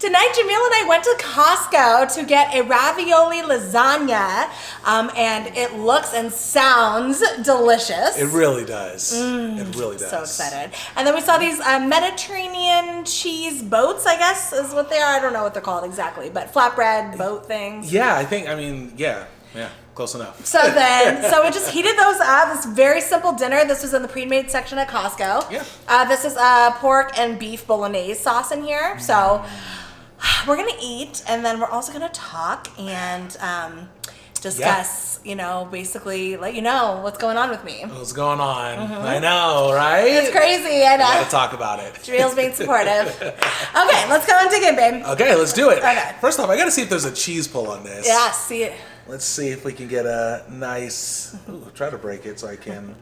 Tonight, Jamil and I went to Costco to get a ravioli lasagna, and it looks and sounds delicious. It really does. It really does. So excited. And then we saw these Mediterranean cheese boats, I guess is what they are. I don't know what they're called exactly, but flatbread boat things. Yeah, yeah, close enough. So we just heated those up. This very simple dinner. This was in the pre-made section at Costco. Yeah. This is pork and beef bolognese sauce in here. So we're going to eat, and then we're also going to talk and discuss, basically let you know what's going on with me. What's going on? I know, right? It's crazy. I know. We gotta talk about it. Jamil's being supportive. Okay, let's go and dig in, babe. Okay, let's do it. Okay. First off, I gotta see if there's a cheese pull on this. Yeah, see it. Let's see if we can get a nice. Ooh, try to break it so I can.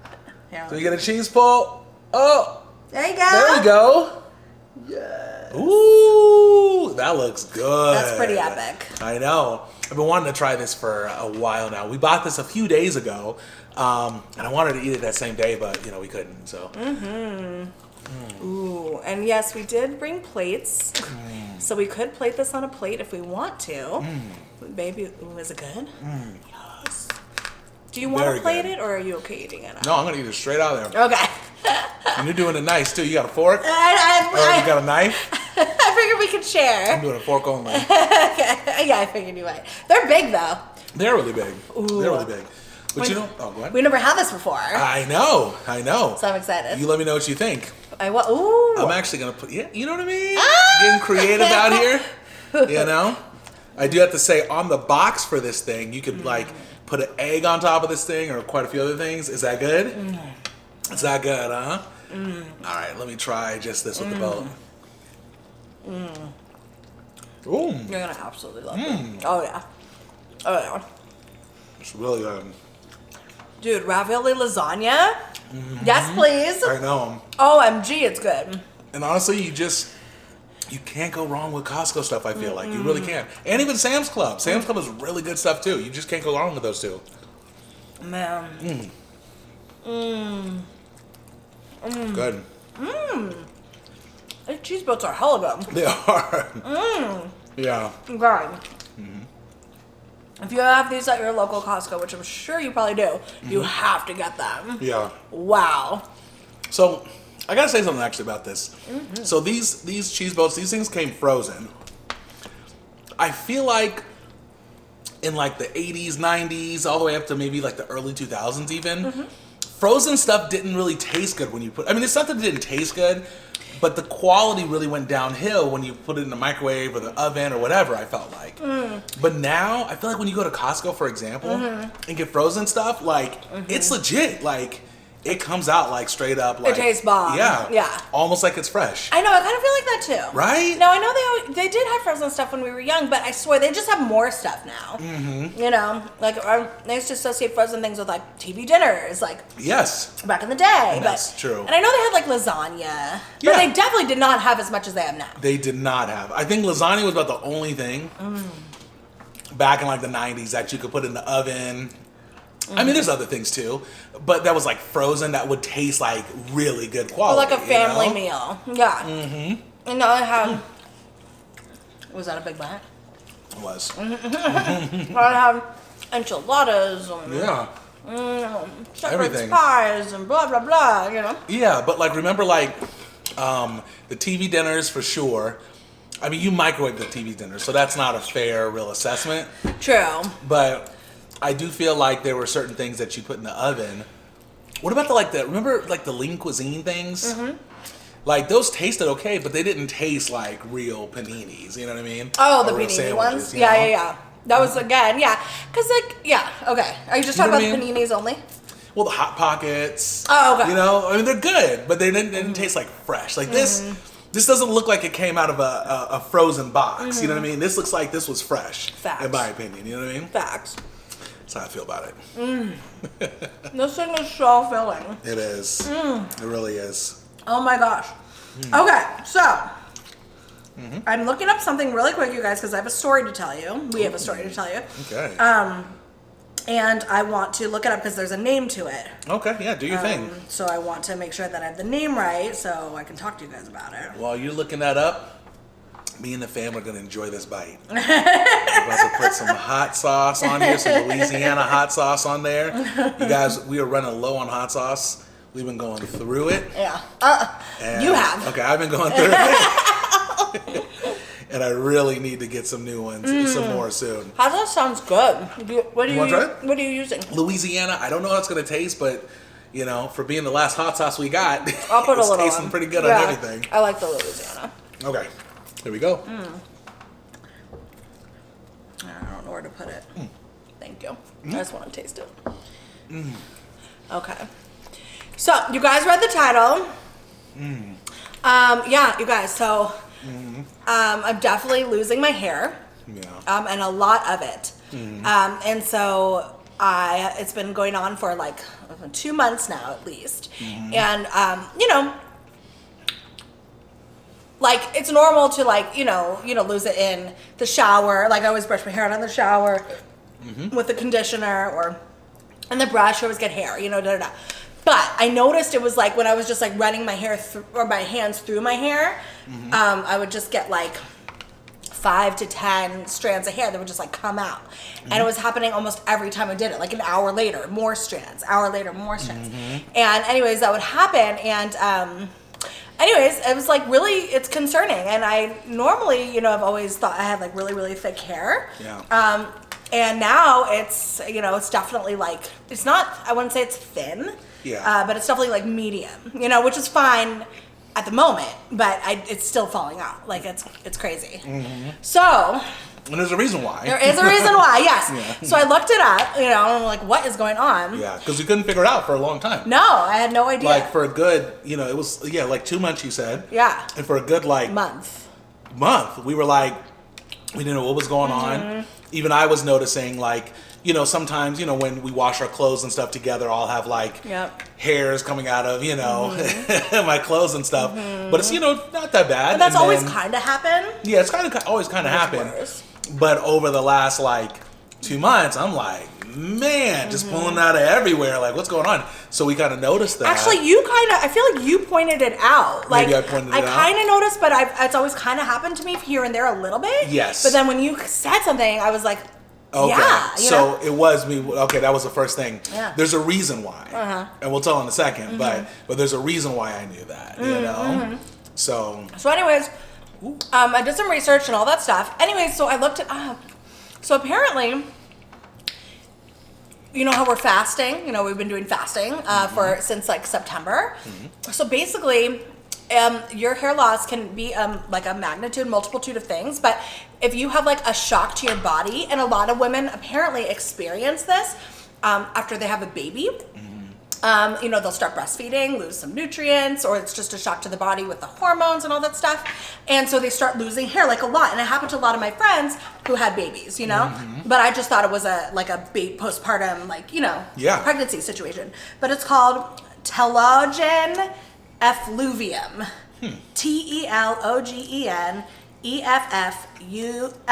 Here, So we get a cheese pull. Oh, there you go. there we go. Yes. Ooh, that looks good. That's pretty epic. I know. I've been wanting to try this for a while now. We bought this a few days ago, and I wanted to eat it that same day, but we couldn't. So. Ooh, and yes, we did bring plates, so we could plate this on a plate if we want to. Baby, is it good? Yes. Do you want to plate it, or are you okay eating it? No, I'm gonna eat it straight out of there. Okay. And you're doing it nice too. You got a fork? You got a knife? I figured we could share. I'm doing a fork only. Okay. Yeah, I figured you might. They're big though. They're really big. Ooh. They're really big. But go ahead. We never had this before. I know. So I'm excited. You let me know what you think. Ooh. I'm actually gonna put, you know what I mean? Getting creative out here. I do have to say, on the box for this thing, you could put an egg on top of this thing or quite a few other things. Is that good? Is that good, huh? All right, let me try just this with the boat. Ooh. You're gonna absolutely love it. Oh yeah. Oh yeah. It's really good. Dude, ravioli lasagna? Yes, please. I know. OMG, it's good. And honestly, you can't go wrong with Costco stuff, I feel like. You really can't. And even Sam's Club. Sam's Club is really good stuff, too. You just can't go wrong with those two. Man. Good. These cheese boats are hella good. They are. Yeah. God. If you have these at your local Costco, which I'm sure you probably do, you have to get them. Yeah. Wow. So, I gotta say something actually about this. So these cheese boats, these things came frozen. I feel like in like the 80s, 90s, all the way up to maybe like the early 2000s even, frozen stuff didn't really taste good when you put, it's not that it didn't taste good, but the quality really went downhill when you put it in the microwave or the oven or whatever, I felt like. But now, I feel like when you go to Costco, for example, and get frozen stuff, it's legit. It comes out straight up. It tastes bomb. Yeah. Almost like it's fresh. I know, I kind of feel like that too. Right? No, I know they did have frozen stuff when we were young, but I swear they just have more stuff now. I used to associate frozen things with TV dinners, yes, back in the day. That's true. And I know they had lasagna, but they definitely did not have as much as they have now. They did not have. I think lasagna was about the only thing back in the 90s that you could put in the oven. There's other things too, but that was frozen that would taste really good quality. Like a family meal. Yeah. And I had, was that a big bite? It was. I had enchiladas and everything. pies and blah, blah, blah, Yeah, but remember the TV dinners for sure. You microwave the TV dinner, so that's not a fair, real assessment. True. But I do feel like there were certain things that you put in the oven. What about remember the lean cuisine things? Those tasted okay, but they didn't taste like real paninis. You know what I mean? Oh, the panini ones? Yeah. That was again, yeah. Because okay. Are you just talking about the paninis only? Well, the Hot Pockets. Oh, okay. They're good, but they didn't taste fresh. This doesn't look like it came out of a frozen box. You know what I mean? This looks like this was fresh. Facts. In my opinion, you know what I mean? Facts. That's how I feel about it. This thing is so filling. It is. It really is. Oh my gosh. Okay, so I'm looking up something really quick, you guys, because I have a story to tell you. We have a story to tell you. Okay. And I want to look it up because there's a name to it. Okay, yeah, do your thing. So I want to make sure that I have the name right so I can talk to you guys about it. While you're looking that up, Me and the family are going to enjoy this bite. We're about to put some hot sauce on here, some Louisiana hot sauce on there. You guys, we are running low on hot sauce. We've been going through it. Yeah. You have. Okay, I've been going through it. And I really need to get some new ones, some more soon. Hot sauce sounds good. What are you using? Louisiana. I don't know how it's going to taste, but you know, for being the last hot sauce we got, I'll put it's a little tasting on. pretty good on everything. I like the Louisiana. Okay, here we go. I don't know where to put it. Thank you. I just want to taste it. Okay. So, you guys read the title. Yeah, you guys, so I'm definitely losing my hair. Yeah. And a lot of it. And so it's been going on for like 2 months now at least. And, you know, like it's normal to like, you know, lose it in the shower. Like I always brush my hair out in the shower with the conditioner or in the brush. I always get hair, you know, But I noticed it was like when I was just like running my hair or my hands through my hair, I would just get like 5 to 10 strands of hair that would just like come out. And it was happening almost every time I did it. Like an hour later, more strands, hour later, more strands. And anyways, that would happen. And anyways, it was like really, it's concerning. And I normally, you know, I've always thought I had like really, really thick hair. Yeah. And now it's, you know, it's definitely like, it's not, I wouldn't say it's thin. Yeah. But it's definitely like medium, you know, which is fine at the moment, but it's still falling out. Like it's crazy. So. And there's a reason why. There is a reason why, yes. Yeah. So I looked it up, you know, and I'm like, what is going on? Yeah, because we couldn't figure it out for a long time. No, I had no idea. Like for a good, you know, it was, like 2 months, you said. Yeah. And for a good, like. Month, we were like, we didn't know what was going on. Even I was noticing, like, you know, sometimes, you know, when we wash our clothes and stuff together, I'll have like hairs coming out of, you know, my clothes and stuff. But it's, you know, not that bad. But that's always kind of happened. Yeah, it's always kind of happened. But over the last like 2 months, I'm like, man, just pulling out of everywhere. Like, what's going on? So we kind of noticed that. Actually, I feel like you pointed it out. Like, maybe I pointed it out. I kind of noticed, but it's always kind of happened to me here and there a little bit. Yes. But then when you said something, I was like, okay. Yeah. So it was me. Okay, that was the first thing. Yeah. There's a reason why. And we'll tell in a second. But there's a reason why I knew that, you know? So anyways, I did some research and all that stuff. Anyways, so I looked it up. So apparently, you know how we're fasting? You know, we've been doing fasting since like September. So basically, your hair loss can be like a multitude of things. But if you have like a shock to your body, and a lot of women apparently experience this after they have a baby. You know, they'll start breastfeeding, lose some nutrients, or it's just a shock to the body with the hormones and all that stuff. And so they start losing hair like a lot. And it happened to a lot of my friends who had babies, you know? But I just thought it was a postpartum, like, you know, pregnancy situation. But it's called telogen effluvium. TELOGEN EFFLUVIUM.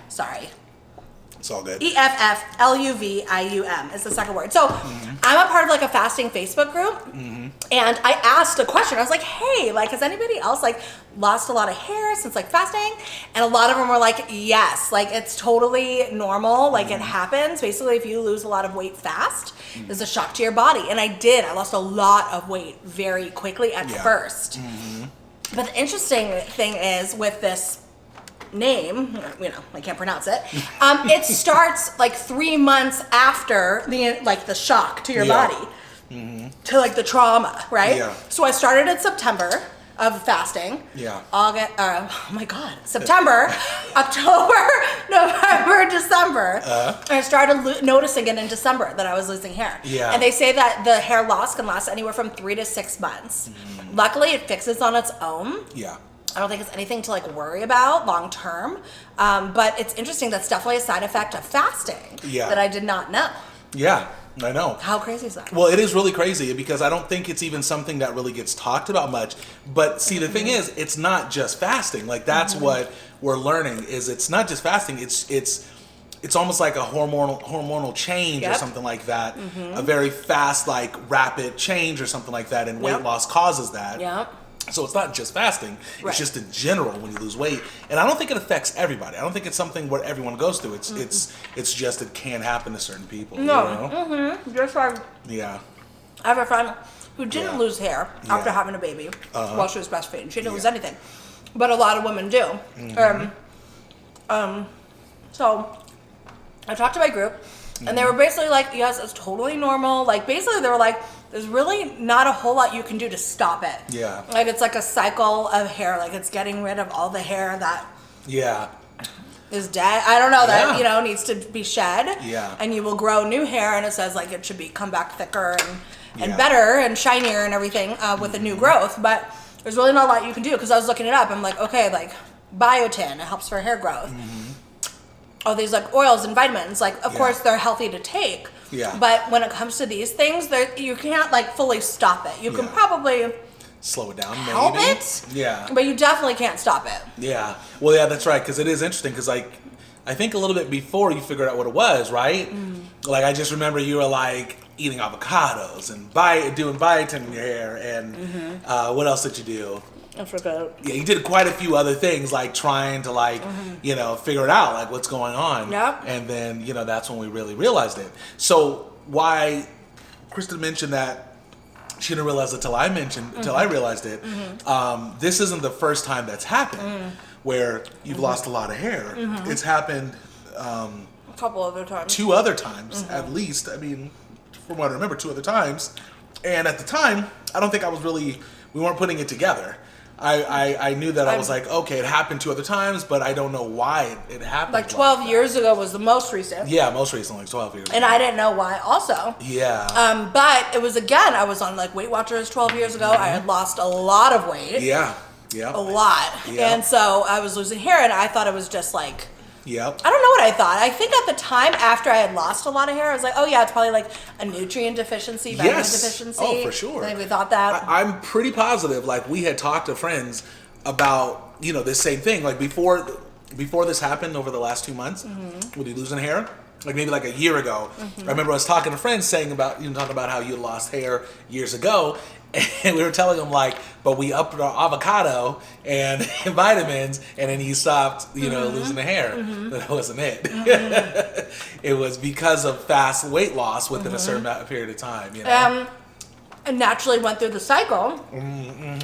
Sorry. It's all good. EFFLUVIUM is the second word. So I'm a part of like a fasting Facebook group, and I asked a question. I was like, "Hey, like, has anybody else like lost a lot of hair since like fasting?" And a lot of them were like, "Yes, like it's totally normal. Like it happens. Basically, if you lose a lot of weight fast, there's a shock to your body." And I did. I lost a lot of weight very quickly at first. But the interesting thing is with this name, you know, I can't pronounce it. It starts like 3 months after the shock to your body, to like the trauma, right? Yeah. So I started in September of fasting. Yeah. August. Oh my God. September, October, November, December. And I started noticing it in December that I was losing hair. Yeah. And they say that the hair loss can last anywhere from 3 to 6 months. Luckily, it fixes on its own. Yeah. I don't think it's anything to like worry about long term, but it's interesting. That's definitely a side effect of fasting that I did not know. Yeah, I know. How crazy is that? Well, it is really crazy because I don't think it's even something that really gets talked about much. But see, the thing is, it's not just fasting. Like that's what we're learning is it's not just fasting. It's almost like a hormonal change or something like that. A very fast, like rapid change or something like that, and weight loss causes that. Yep. So it's not just fasting, it's just in general when you lose weight. And I don't think it affects everybody. I don't think it's something where everyone goes through. It's just it can happen to certain people. No. You know? Just like Yeah. I have a friend who didn't lose hair after having a baby while she was breastfeeding. She didn't lose anything. But a lot of women do. So I talked to my group and they were basically like, yes, it's totally normal. Like basically they were like, there's really not a whole lot you can do to stop it. Yeah. Like it's like a cycle of hair. Like it's getting rid of all the hair that is dead. I don't know, that, you know, needs to be shed. Yeah. And you will grow new hair, and it says like it should come back thicker and better and shinier and everything with the new growth. But there's really not a lot you can do, because I was looking it up. I'm like, okay, like biotin, it helps for hair growth. All these like oils and vitamins, like of course they're healthy to take. Yeah. But when it comes to these things, you can't like fully stop it. You can probably slow it down, help maybe. it. Yeah. But you definitely can't stop it. Yeah. Well, yeah, that's right. Because it is interesting. Because like, I think a little bit before you figured out what it was, right? Like I just remember you were like eating avocados and doing biotin in your hair, and what else did you do? I forgot. Yeah, you did quite a few other things, like trying to like, you know, figure it out, like what's going on. Yep. And then, you know, that's when we really realized it. So why Kristen mentioned that she didn't realize it until I realized it. This isn't the first time that's happened where you've lost a lot of hair. It's happened A couple other times. 2 other times, at least. I mean, from what I remember, 2 other times. And at the time, I don't think we weren't putting it together. I knew that I was like, okay, it happened 2 other times, but I don't know why it happened. Like 12 years ago was the most recent. Yeah, most recent, like 12 years And ago. I didn't know why also. Yeah. But it was, again, I was on like Weight Watchers 12 years ago. I had lost a lot of weight. Yeah. Yeah. A lot. Yeah. And so I was losing hair, and I thought it was just like, Yep. I don't know what I thought. I think at the time, after I had lost a lot of hair, I was like, oh yeah, it's probably like a nutrient deficiency, vitamin deficiency. Oh, for sure. I think we thought that. I'm pretty positive, like, we had talked to friends about, you know, this same thing. Like, before this happened over the last 2 months, with you losing hair, like maybe like a year ago, I remember I was talking to friends saying about, talking about how you lost hair years ago. And we were telling them, like, but we upped our avocado and vitamins, and then you stopped, losing the hair. That wasn't it. It was because of fast weight loss within a certain period of time. And naturally went through the cycle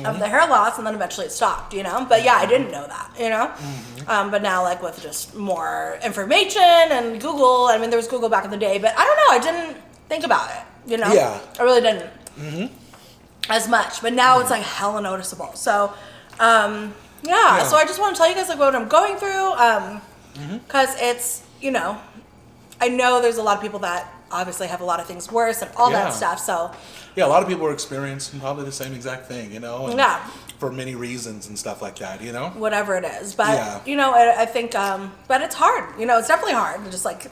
of the hair loss, and then eventually it stopped, But yeah, I didn't know that, But now, like, with just more information and Google, I mean, there was Google back in the day, but I don't know, I didn't think about it, Yeah. I really didn't. As much, but now it's like hella noticeable. So, so I just want to tell you guys like what I'm going through, because it's, I know there's a lot of people that obviously have a lot of things worse and all that stuff. So yeah, a lot of people are experiencing probably the same exact thing, and for many reasons and stuff like that, whatever it is. But I think, but it's hard. It's definitely hard. Just like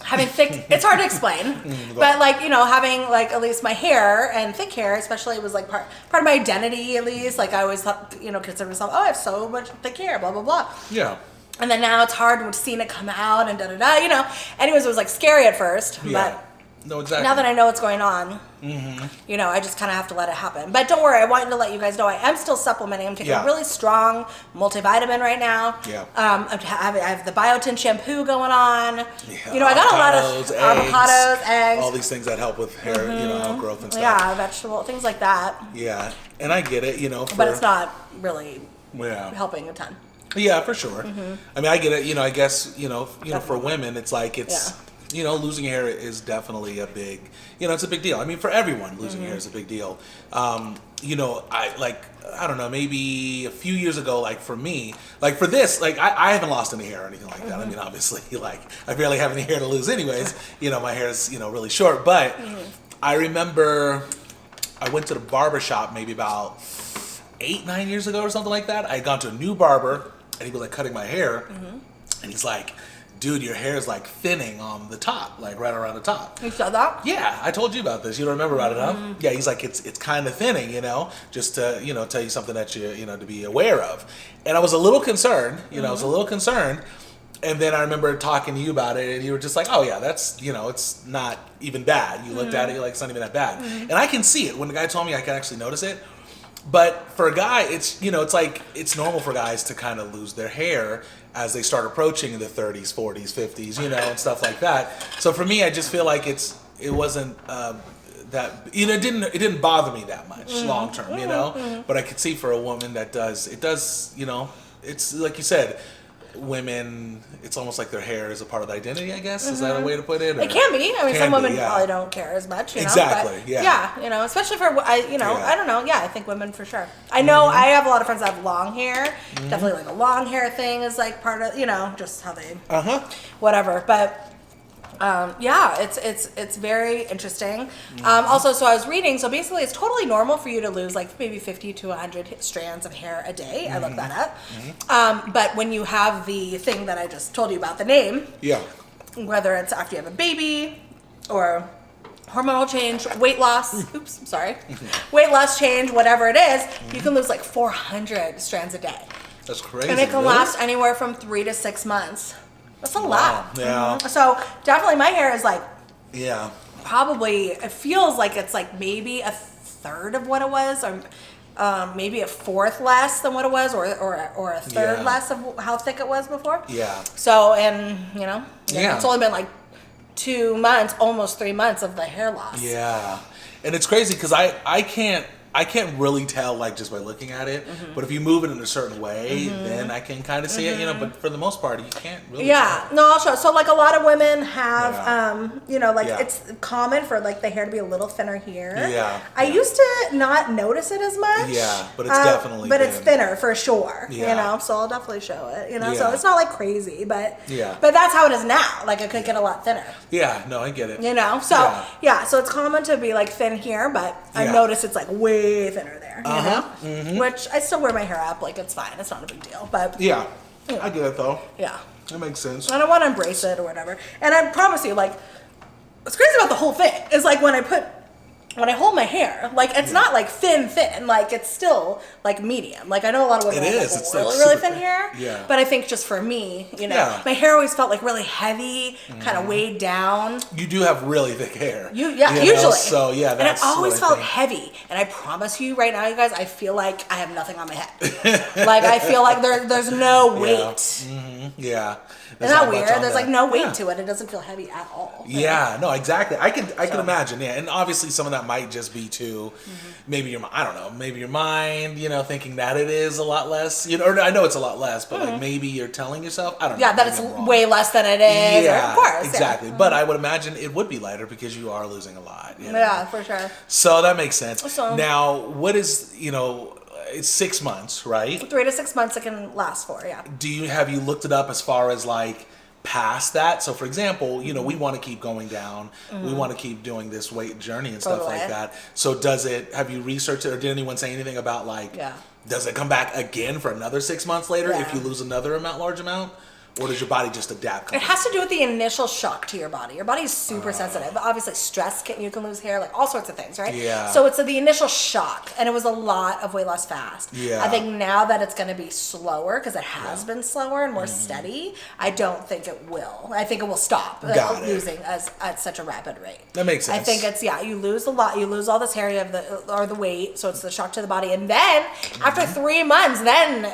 having thick, it's hard to explain, but like, having like at least my hair and thick hair, especially, was like part of my identity, at least. Like I always thought, consider myself, oh, I have so much thick hair, blah, blah, blah. Yeah. And then now it's hard with seeing it come out and da-da-da, Anyways, it was like scary at first, but no, exactly. Now that I know what's going on, I just kind of have to let it happen. But don't worry, I wanted to let you guys know I am still supplementing. I'm taking a really strong multivitamin right now. Yeah. I have the biotin shampoo going on. Yeah, I got a lot of avocados, eggs. All these things that help with hair, hair growth and stuff. Yeah, vegetable, things like that. Yeah, and I get it, but it's not really helping a ton. Yeah, for sure. I mean, I get it. I guess, for women, it's like losing hair is definitely a big, it's a big deal. I mean, for everyone, losing hair is a big deal. I don't know, maybe a few years ago, like for me, like for this, like I haven't lost any hair or anything like that. I mean, obviously, like I barely have any hair to lose anyways. My hair is, really short. But I remember I went to the barber shop maybe about 8-9 years ago or something like that. I had gone to a new barber, and he was like cutting my hair, and he's like, dude, your hair is like thinning on the top, like right around the top. You said that? Yeah, I told you about this. You don't remember about it, huh? Yeah, he's like, it's kind of thinning, just to, tell you something that you, to be aware of. And I was a little concerned, And then I remember talking to you about it, and you were just like, "Oh yeah, that's it's not even bad." You looked at it, you're like, "It's not even that bad." And I can see it. When the guy told me, I can actually notice it. But for a guy, it's it's like it's normal for guys to kind of lose their hair as they start approaching the 30s, 40s, 50s, and stuff like that. So for me, I just feel like it wasn't that it didn't bother me that much long term, But I could see for a woman that does it's like you said. Women, it's almost like their hair is a part of the identity, I guess. Is that a way to put it? It can be. I mean, some women probably don't care as much. Exactly. But yeah. Especially for I don't know. Yeah, I think women for sure. I know I have a lot of friends that have long hair. Definitely like a long hair thing is like part of just how they whatever. But it's very interesting. Also, so I was reading. So basically, it's totally normal for you to lose like maybe 50 to 100 strands of hair a day. I looked that up. But when you have the thing that I just told you about, the name, whether it's after you have a baby or hormonal change, weight loss, weight loss change, whatever it is, you can lose like 400 strands a day. That's crazy. And it can last anywhere from 3 to 6 months. That's a lot. Yeah. So definitely my hair is like, probably, it feels like it's like maybe a third of what it was, or maybe a fourth less than what it was, or a third less of how thick it was before. Yeah. So, and it's only been like 2 months, almost 3 months of the hair loss. Yeah. And it's crazy because I can't really tell like just by looking at it, but if you move it in a certain way, then I can kind of see it, but for the most part, you can't really tell. No, I'll show. So like a lot of women have, it's common for like the hair to be a little thinner here. Yeah. I used to not notice it as much. Yeah, but it's definitely it's thinner for sure, Yeah. So I'll definitely show it, So it's not like crazy, but Yeah. but that's how it is now. Like it could get a lot thinner. Yeah, no, I get it. So so it's common to be like thin here, but I've noticed it's like way thinner there, which I still wear my hair up, like it's fine, it's not a big deal, but I get it though. Yeah, that makes sense. I don't want to embrace it or whatever. And I promise you, like, what's crazy about the whole thing is like when I hold my hair, like it's not like thin, like it's still like medium. Like I know a lot of women have it's really thin hair, Yeah. but I think just for me, my hair always felt like really heavy, kind of weighed down. You do have really thick hair. Usually. So yeah, and that's it always felt heavy. And I promise you right now, you guys, I feel like I have nothing on my head. Like I feel like there's no weight. Yeah. Isn't that weird? There's like no weight to it. It doesn't feel heavy at all. Yeah, no, exactly. I can imagine. Yeah, and obviously some of that might just be too, maybe your mind, thinking that it is a lot less. Or I know it's a lot less, but like maybe you're telling yourself, I don't know. Yeah, that it's way less than it is. Yeah, of course. Exactly. Yeah. But I would imagine it would be lighter because you are losing a lot. Yeah, for sure. So that makes sense. So, now, what is it's 6 months, right? 3 to 6 months it can last for, yeah. Have you looked it up as far as like past that? So for example, we want to keep going down. We want to keep doing this weight journey and stuff like that. So have you researched it, or did anyone say anything about like, does it come back again for another 6 months later if you lose another large amount? Or does your body just adapt? It has to do with the initial shock to your body. Your body is super sensitive. Obviously, stress you can lose hair, like all sorts of things, right? Yeah. So it's the initial shock, and it was a lot of weight loss fast. Yeah. I think now that it's going to be slower, because it has been slower and more steady, I don't think it will. I think it will stop losing at such a rapid rate. That makes sense. I think it's, you lose a lot. You lose all this hair, you have the weight, so it's the shock to the body. And then, after 3 months, then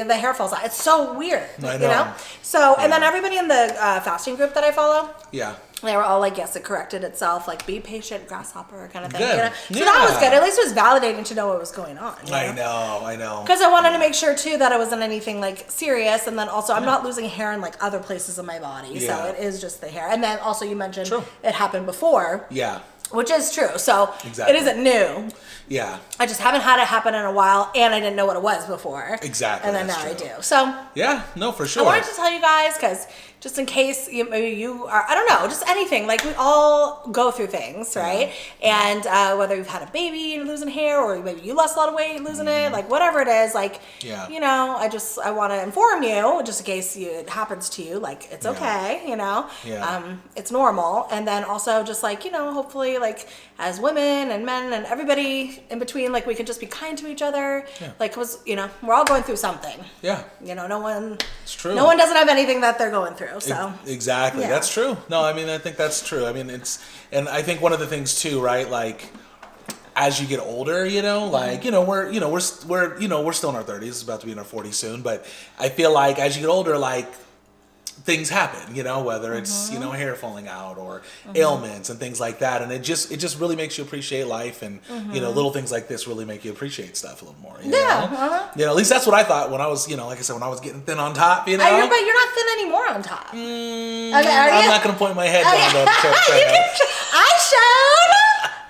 the hair falls out. It's so weird, I know. So, and then everybody in the fasting group that I follow, they were all like, yes, it corrected itself. Like, be patient, grasshopper kind of thing. Good. So that was good. At least it was validating to know what was going on. I know. Because I wanted to make sure too that it wasn't anything like serious, and then also I'm not losing hair in like other places of my body, so it is just the hair. And then also you mentioned it happened before. Yeah. Which is true. So it isn't new. Yeah. I just haven't had it happen in a while, and I didn't know what it was before. Exactly. And then now I do. So yeah, no, for sure. I wanted to tell you guys because just in case maybe you are, I don't know, just anything. Like we all go through things, right? And whether you've had a baby and losing hair, or maybe you lost a lot of weight losing it, like whatever it is, like, you know, I want to inform you just in case it happens to you, like it's okay, you know, it's normal. And then also just like, you know, hopefully like as women and men and everybody in between, like we can just be kind to each other. Like, you know, we're all going through something. You know, no one doesn't have anything that they're going through. So exactly. That's true. No, I mean, I think that's true. I mean, and I think one of the things too, right? Like, as you get older, you know, like, you know, we're still in our 30s, about to be in our 40s soon. But I feel like as you get older, like, things happen, you know, whether it's, you know, hair falling out or ailments and things like that. And it just really makes you appreciate life. And, you know, little things like this really make you appreciate stuff a little more. You know? You know, at least that's what I thought when I was, you know, like I said, when I was getting thin on top, you know. But you're not thin anymore on top. Okay, I'm not going to point my head down.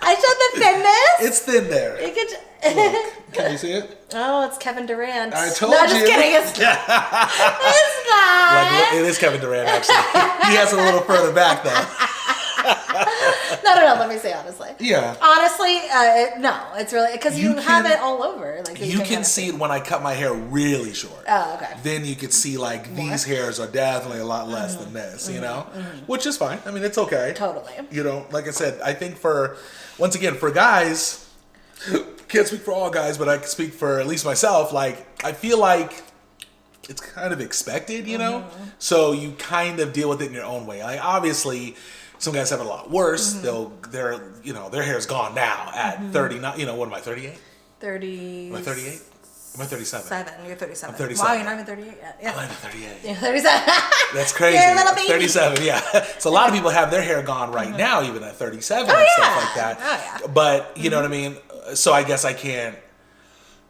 I showed the thinness. It's thin there. You could look, can you see it? Oh, it's Kevin Durant. I told you. No, just kidding. It's not. Like, it is Kevin Durant, actually. He has it a little further back, though. No. Let me say honestly. Yeah. Honestly, no. It's really because you have it all over. Like you can see it when I cut my hair really short. Oh, okay. Then you could see like these hairs are definitely a lot less than this, you know, which is fine. I mean, it's okay. Totally. You know, like I said, I think once again for guys, can't speak for all guys, but I can speak for at least myself. Like I feel like it's kind of expected, you know, so you kind of deal with it in your own way. Like obviously. Some guys have it a lot worse. Their hair's gone now at 30. Not, you know, what am I? 38. 30. Am I 38? Am I 37? You're 37. I'm 37. Wow, you're not even 38 yet. Yeah. I'm not even 38. You're 37. That's crazy. You're a little baby. 37. Yeah. So a lot of people have their hair gone right now, even at 37 and stuff like that. Oh yeah. But you know what I mean. So I guess I can't.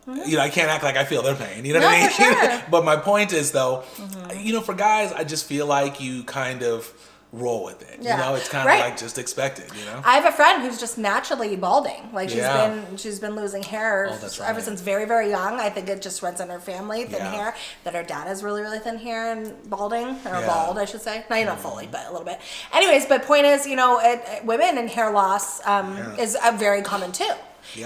You know, I can't act like I feel their pain. You know what I mean? For sure. But my point is, though, you know, for guys, I just feel like you kind of roll with it. You know, it's kind of like just expected, you know? I have a friend who's just naturally balding. Like she's been losing hair ever since very, very young. I think it just runs in her family, thin hair. That her dad has really, really thin hair and balding, or bald, I should say. Not fully, but a little bit. Anyways, but point is, you know, women and hair loss is very common too.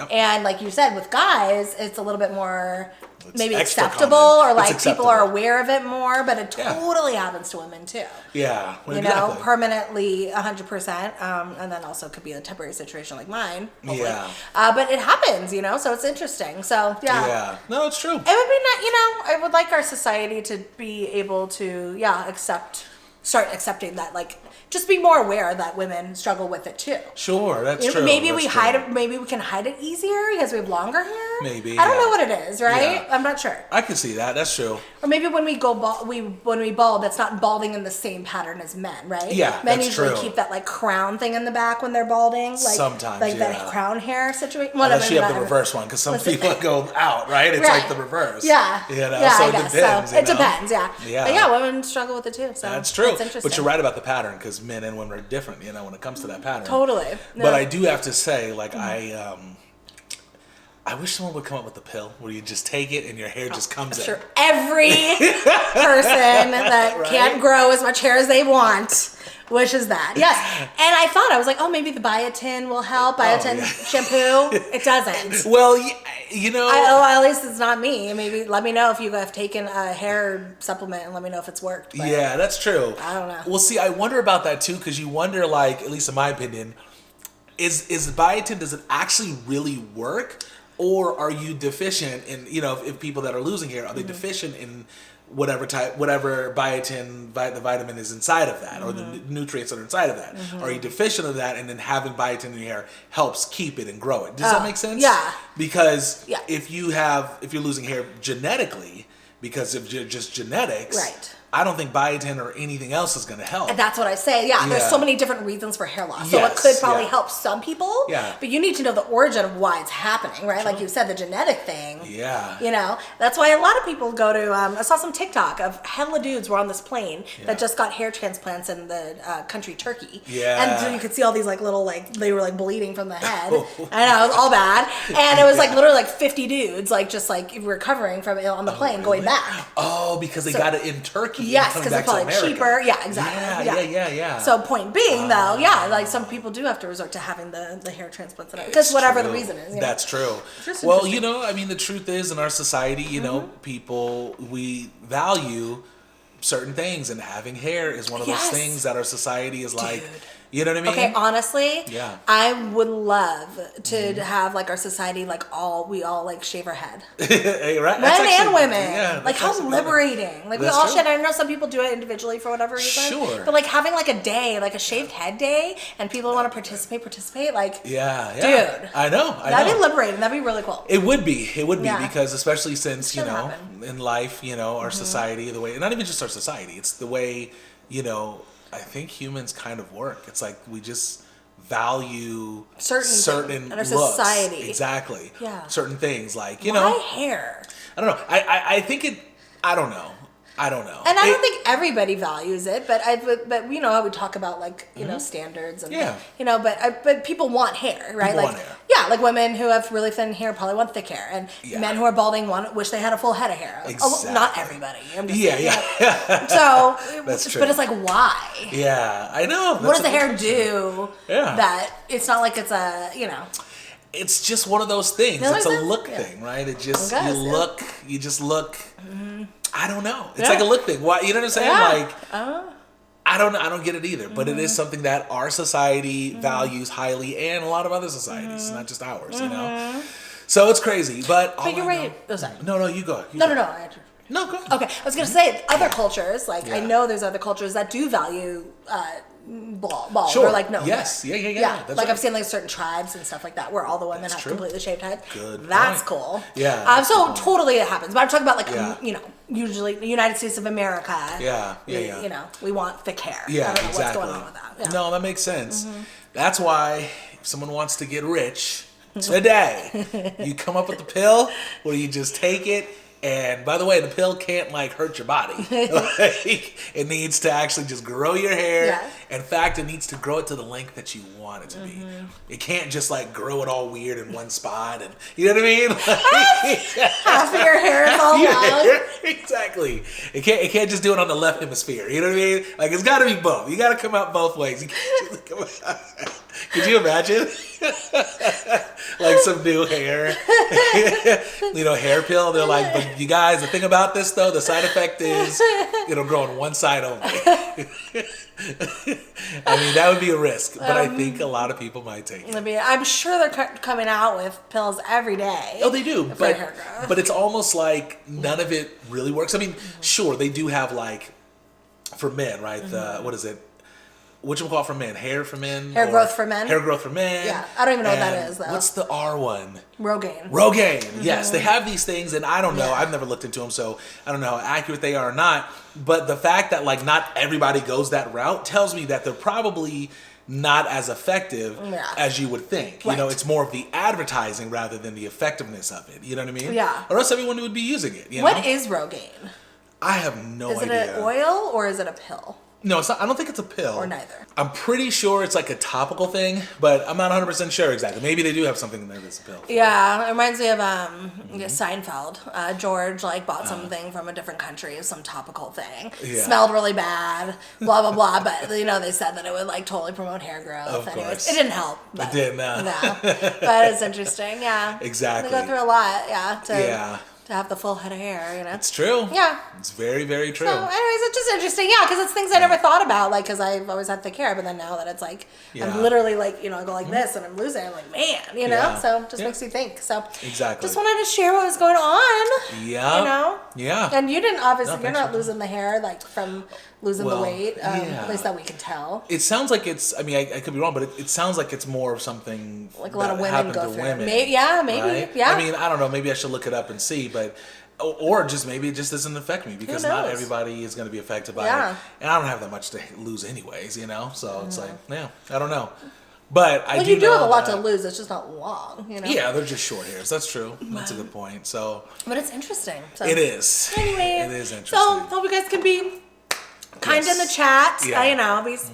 And like you said, with guys, it's a little bit more maybe acceptable, or like people are aware of it more, but it totally happens to women too. Yeah. Well, you know, permanently 100%. And then also could be a temporary situation like mine. Hopefully. Yeah. But it happens, you know, so it's interesting. So, yeah. Yeah. No, it's true. It would be not, you know, I would like our society to be able to, start accepting that, like, just be more aware that women struggle with it too. Sure, that's true. Maybe we hide it. Maybe we can hide it easier because we have longer hair. Maybe I don't know what it is, right? I'm not sure. I can see that. That's true. Or maybe when we go when we bald, that's not balding in the same pattern as men, right? Yeah, men that's usually true. keep that like crown thing in the back when they're balding, like sometimes, like that crown hair situation. Unless you have the reverse one, because some people go out, right? It's like the reverse. Yeah, you know, so it depends. So it depends, yeah. Yeah, but yeah, women struggle with it too. So that's true. It's interesting. But you're right about the pattern, because men and women are different, you know, when it comes to that pattern. Totally. No. But I do have to say, like, I wish someone would come up with a pill where you just take it and your hair just comes in. Sure, every person that can't grow as much hair as they want wishes that. Yes. And I thought, I was like, oh, maybe the biotin will help. Biotin shampoo. It doesn't. Well, you know. At least it's not me. Maybe let me know if you have taken a hair supplement and let me know if it's worked. But yeah, that's true. I don't know. Well, see, I wonder about that too, because you wonder, like, at least in my opinion, is biotin, does it actually really work? Or are you deficient in, you know, if people that are losing hair, are they deficient in whatever biotin, the vitamin is inside of that, or the nutrients that are inside of that? Are you deficient of that, and then having biotin in your hair helps keep it and grow it? Does that make sense? Yeah. Because if you're losing hair genetically, because of just genetics, right. I don't think biotin or anything else is going to help. And that's what I say. Yeah, there's so many different reasons for hair loss. So it could probably help some people. Yeah. But you need to know the origin of why it's happening, right? True. Like you said, the genetic thing. Yeah. You know, that's why a lot of people go to, I saw some TikTok of hella dudes were on this plane that just got hair transplants in the country Turkey. Yeah. And so you could see all these like little, like, they were like bleeding from the head. I know, it was all bad. And it was like literally like 50 dudes, like just like recovering from it on the plane going back. Oh, because they got it in Turkey. Yes, coming because back it's probably to America. cheaper. Yeah, exactly. Yeah. So point being, though, like some people do have to resort to having the hair transplants because whatever the reason is. That's true. Well, I mean, the truth is, in our society, you know, we value certain things, and having hair is one of those things that our society is like. You know what I mean? Okay, honestly, I would love to Mm-hmm. have like our society like we all like shave our head. Hey, right? Men and women. Yeah, like how liberating. Like we all should. I know some people do it individually for whatever reason. Sure. But like having like a day, like a shaved head day, and people want to participate, like dude. I That'd know. be liberating. That'd be really cool. It would be because especially since, happen. in life, our society, the way, not even just our society, it's the way, I think humans kind of work. It's like we just value certain in our looks. society. Exactly. Yeah. Certain things like, Why hair? I don't know. I think I don't know. And I don't think everybody values it, but you know how we talk about like standards and but people want hair, right? People want hair. Yeah, like women who have really thin hair probably want thick hair, and men who are balding wish they had a full head of hair. Exactly. Not everybody. I'm just saying. So that's true. But it's like why? Yeah, I know. What does the hair do? Yeah. That it's not like it's a It's just one of those things. It's a look thing, right? It just you just look. I don't know. It's like a look thing. Why? You know what I'm saying? Yeah. Like, I don't know. I don't get it either. But it is something that our society values highly, and a lot of other societies, not just ours. You know. So it's crazy. But you're right. Oh, sorry. No, you go. No. No, go ahead. Okay, I was gonna say other cultures. Like I know there's other cultures that do value bald. Sure. Or like no. Yes. Hair. Yeah. That's like I've seen like certain tribes and stuff like that where all the women have completely shaved head. Good. That's cool. Yeah. So totally it happens. But I'm talking about like usually the United States of America. Yeah. We want thick hair. Yeah. I don't know exactly. what's going on with that. Yeah. No, that makes sense. That's why if someone wants to get rich today, you come up with the pill where you just take it. And by the way, the pill can't like hurt your body. Like, it needs to actually just grow your hair. Yeah. In fact, it needs to grow it to the length that you want it to be. It can't just like grow it all weird in one spot, and you know what I mean? Like, half of your hair is all long. Exactly. It can't just do it on the left hemisphere. You know what I mean? Like it's got to be both. You got to come out both ways. You can't just come out. Could you imagine? Like some new hair, hair pill. They're like, but you guys, the thing about this though, the side effect is it'll grow on one side only. I mean, that would be a risk, but I think a lot of people might take it. I'm sure they're coming out with pills every day. Oh, they do, but it's almost like none of it really works. I mean, sure, they do have like for men, right? The what is it? Whatchamacallit for men? Hair for men? Hair growth for men? Hair growth for men. Yeah. I don't even know what that is, though. What's the R one? Rogaine. Yes. They have these things, and I don't know. I've never looked into them, so I don't know how accurate they are or not. But the fact that, like, not everybody goes that route tells me that they're probably not as effective as you would think. Right. It's more of the advertising rather than the effectiveness of it. You know what I mean? Yeah. Or else everyone would be using it. What is Rogaine? I have no idea. Is it an oil or is it a pill? No, it's not. I don't think it's a pill. Or neither. I'm pretty sure it's like a topical thing, but I'm not 100% sure exactly. Maybe they do have something in there that's a pill. Yeah, it reminds me of Seinfeld. George bought something from a different country, some topical thing. Yeah. Smelled really bad, blah blah blah. But they said that it would totally promote hair growth. Of course. It didn't help. But, it didn't. No. But it's interesting. Yeah. Exactly. They go through a lot. Yeah. To have the full head of hair, It's true. Yeah. It's very, very true. So, anyways, it's just interesting, because it's things I never thought about, because I've always had thick hair, but then now that it's I'm literally I go like this, and I'm losing it, I'm like, man, so it just makes you think. So, exactly. Just wanted to share what was going on. Yeah. Yeah. And you didn't, obviously, you're not losing the hair, from losing the weight, at least that we can tell. It sounds like it's, I could be wrong, but it sounds like it's more of something like a lot of women go through. Women, maybe. Right? Yeah. I don't know, maybe I should look it up and see, but or just maybe it just doesn't affect me because not everybody is going to be affected by it, and I don't have that much to lose anyways, so it's like, I don't know, but I do you do have a lot to lose. It's just not long, Yeah, they're just short hairs. That's true. That's a good point. So, but it's interesting. So. It is. Anyway, it is interesting. So hope you guys can be kind in the chat,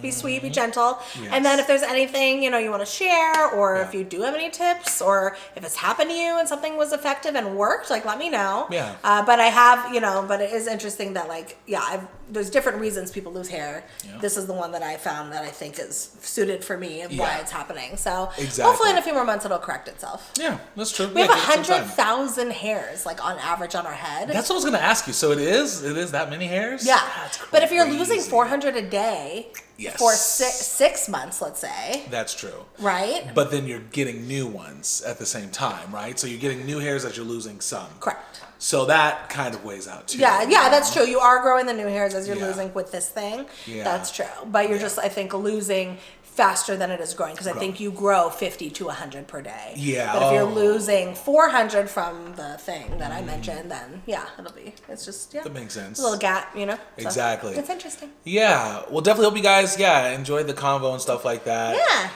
be sweet, be gentle. Yes. And then if there's anything, you want to share, or if you do have any tips, or if it's happened to you and something was effective and worked, let me know. Yeah. But I have, but it is interesting that I've, there's different reasons people lose hair. Yeah. This is the one that I found that I think is suited for me and why it's happening. So Exactly. hopefully in a few more months it'll correct itself. Yeah, that's true. We have 100,000 hairs, like on average on our head. That's what I was gonna ask you. So it is that many hairs? Yeah. That's crazy. But if you're losing 400 a day Yes. for 6 months, let's say. That's true. Right? But then you're getting new ones at the same time, right? So you're getting new hairs as you're losing some. Correct. So that kind of weighs out too. Yeah, that's true. You are growing the new hairs as you're Yeah. losing with this thing. Yeah. That's true. But you're just, I think, losing faster than it is growing because I think you grow 50 to 100 per day. Yeah. But if you're losing 400 from the thing that I mentioned, then it's just, That makes sense. a little gap, you know? So, Exactly. it's interesting. Yeah. Well, definitely hope you guys, enjoyed the convo and stuff like that. Yeah.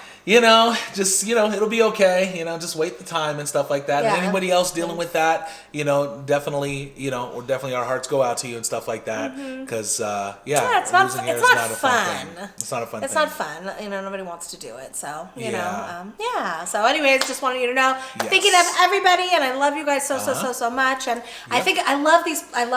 Just, it'll be okay. Just wait the time and stuff like that. Yeah. And anybody else dealing with that, definitely, or definitely our hearts go out to you and stuff like that. Because, It's not losing hair fun. is not a fun thing. It's not a fun thing. It's not fun. Nobody wants to do it. So, you Yeah. know, So anyways, just wanted you to know, thinking of everybody, and I love you guys so much. And I think I love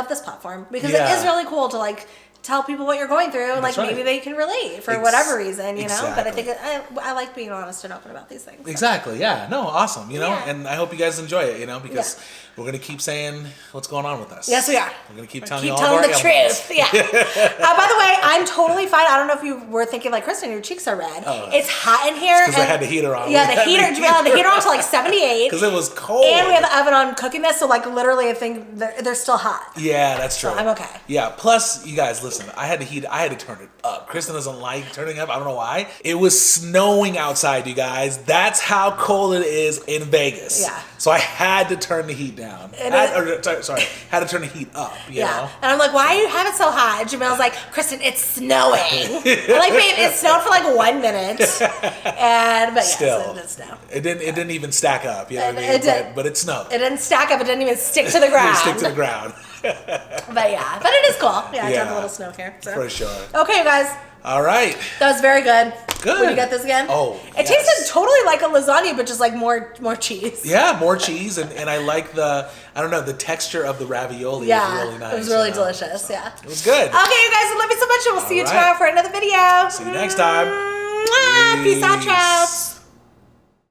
this platform because it is really cool to tell people what you're going through. That's right. Maybe they can relate for whatever reason, you know. But I Exactly. think I like being honest and open about these things. So. Exactly. Yeah. No. Awesome. Yeah. And I hope you guys enjoy it. Because we're gonna keep saying what's going on with us. Yes, we are. We're gonna keep We're telling keep you all telling of our the ailments. truth. Yeah. By the way, I'm totally fine. I don't know if you were thinking like Kristen, your cheeks are red. It's hot in here. Because I had the heater on. Yeah, the heater. We had the heater on to 78. Because it was cold. And we have the oven on cooking this, so literally, I think they're still hot. Yeah, that's true. So I'm okay. Yeah. Plus, you guys, listen. I had to turn it up. Kristen doesn't like turning up. I don't know why. It was snowing outside, you guys. That's how cold it is in Vegas. Yeah. So I had to turn the heat down. Had to turn the heat up. You know? And I'm like, why do you have it so hot? And Jamil's like, Kristen, it's snowing. I'm like, babe, it snowed for 1 minute. But Still, so it did snow. It didn't even stack up. You know what I mean? It did. But it snowed. It didn't stack up. It didn't even stick to the ground. It didn't stick to the ground. But it is cool. Yeah, I turned a little snow here. So. For sure. Okay, you guys. All right. That was very good. Good. Would you get this again? Oh, It tasted totally like a lasagna, but just more cheese. Yeah, more cheese, and I like the texture of the ravioli. Yeah, was really nice. it was really delicious. So, yeah, it was good. Okay, you guys, I love you so much, and we'll see you right. tomorrow for another video. See you next time. Peace out, trouts.